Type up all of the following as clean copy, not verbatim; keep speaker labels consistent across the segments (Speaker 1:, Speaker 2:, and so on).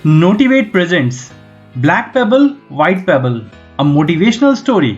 Speaker 1: नोटिवेट presents black pebble white pebble a motivational story.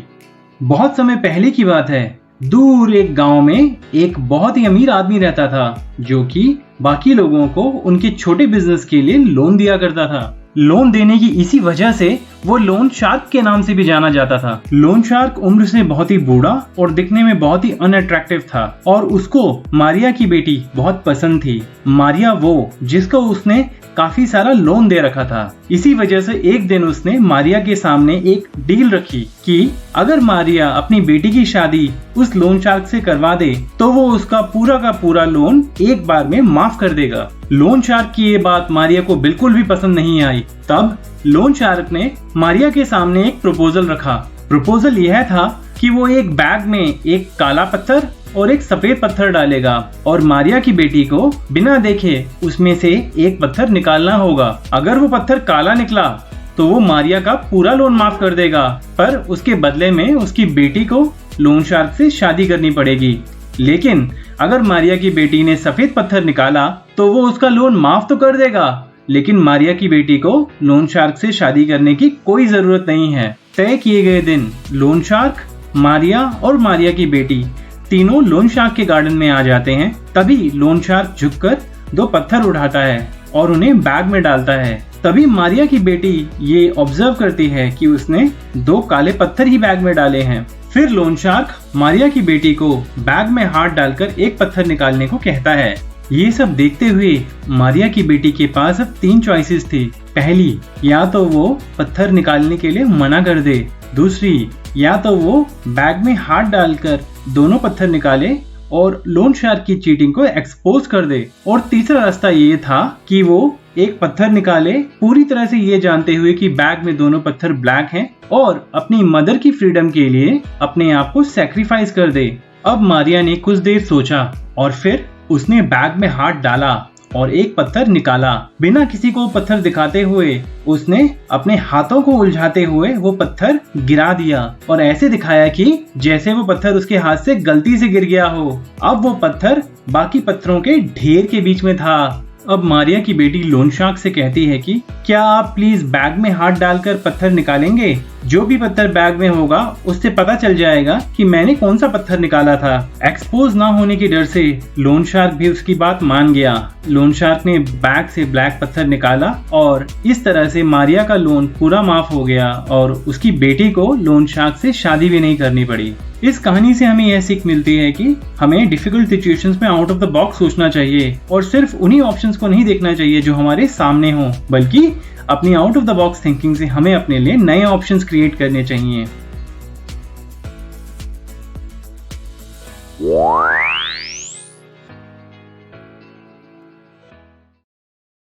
Speaker 1: बहुत समय पहले की बात है। दूर एक गांव में एक बहुत ही अमीर आदमी रहता था जो कि बाकी लोगों को उनके छोटे बिजनेस के लिए लोन दिया करता था। लोन देने की इसी वजह से वो लोन शार्क के नाम से भी जाना जाता था। लोन शार्क उम्र से बहुत ही बूढ़ा और दिखने में बहुत ही अनअट्रैक्टिव था और उसको मारिया की बेटी बहुत पसंद थी। मारिया वो जिसको उसने काफी सारा लोन दे रखा था। इसी वजह से एक दिन उसने मारिया के सामने एक डील रखी कि अगर मारिया अपनी बेटी की शादी उस लोन शार्क से करवा दे तो वो उसका पूरा का पूरा लोन एक बार में माफ कर देगा। लोन शार्क की ये बात मारिया को बिल्कुल भी पसंद नहीं आई। तब लोन शार्क ने मारिया के सामने एक प्रपोजल रखा। प्रपोजल यह था कि वो एक बैग में एक काला पत्थर और एक सफेद पत्थर डालेगा और मारिया की बेटी को बिना देखे उसमें से एक पत्थर निकालना होगा। अगर वो पत्थर काला निकला तो वो मारिया का पूरा लोन माफ कर देगा, पर उसके बदले में उसकी बेटी को लोन शार्क से शादी करनी पड़ेगी। लेकिन अगर मारिया की बेटी ने सफेद पत्थर निकाला तो वो उसका लोन माफ तो कर देगा, लेकिन मारिया की बेटी को लोन शार्क से शादी करने की कोई जरूरत नहीं है। तय किए गए दिन लोन शार्क, मारिया और मारिया की बेटी तीनों लोन शार्क के गार्डन में आ जाते हैं। तभी लोन शार्क झुककर दो पत्थर उठाता है और उन्हें बैग में डालता है। तभी मारिया की बेटी ये ऑब्जर्व करती है कि उसने दो काले पत्थर ही बैग में डाले हैं। फिर लोन शार्क मारिया की बेटी को बैग में हाथ डालकर एक पत्थर निकालने को कहता है। ये सब देखते हुए मारिया की बेटी के पास अब तीन चॉइसेस थी। पहली, या तो वो पत्थर निकालने के लिए मना कर दे। दूसरी, या तो वो बैग में हाथ डालकर दोनों पत्थर निकाले और लोन शार्क की चीटिंग को एक्सपोज कर दे। और तीसरा रास्ता ये था कि वो एक पत्थर निकाले पूरी तरह से ये जानते हुए कि बैग में दोनों पत्थर ब्लैक हैं और अपनी मदर की फ्रीडम के लिए अपने आप को सैक्रिफाइस कर दे। अब मारिया ने कुछ देर सोचा और फिर उसने बैग में हाथ डाला और एक पत्थर निकाला। बिना किसी को पत्थर दिखाते हुए उसने अपने हाथों को उलझाते हुए वो पत्थर गिरा दिया और ऐसे दिखाया कि जैसे वो पत्थर उसके हाथ से गलती से गिर गया हो। अब वो पत्थर बाकी पत्थरों के ढेर के बीच में था। अब मारिया की बेटी लोन शार्क से कहती है कि क्या आप प्लीज बैग में हाथ डालकर पत्थर निकालेंगे? जो भी पत्थर बैग में होगा उससे पता चल जाएगा कि मैंने कौन सा पत्थर निकाला था। एक्सपोज ना होने के डर से लोन शार्क भी उसकी बात मान गया। लोन शार्क ने बैग से ब्लैक पत्थर निकाला और इस तरह से मारिया का लोन पूरा माफ हो गया और उसकी बेटी को लोन शार्क से शादी भी नहीं करनी पड़ी। इस कहानी से हमें यह सीख मिलती है कि हमें डिफिकल्ट सिचुएशंस में आउट ऑफ द बॉक्स सोचना चाहिए और सिर्फ उन्हीं ऑप्शंस को नहीं देखना चाहिए जो हमारे सामने हो, बल्कि अपनी out of the box thinking से हमें अपने लिए नए ऑप्शंस क्रिएट करने चाहिए।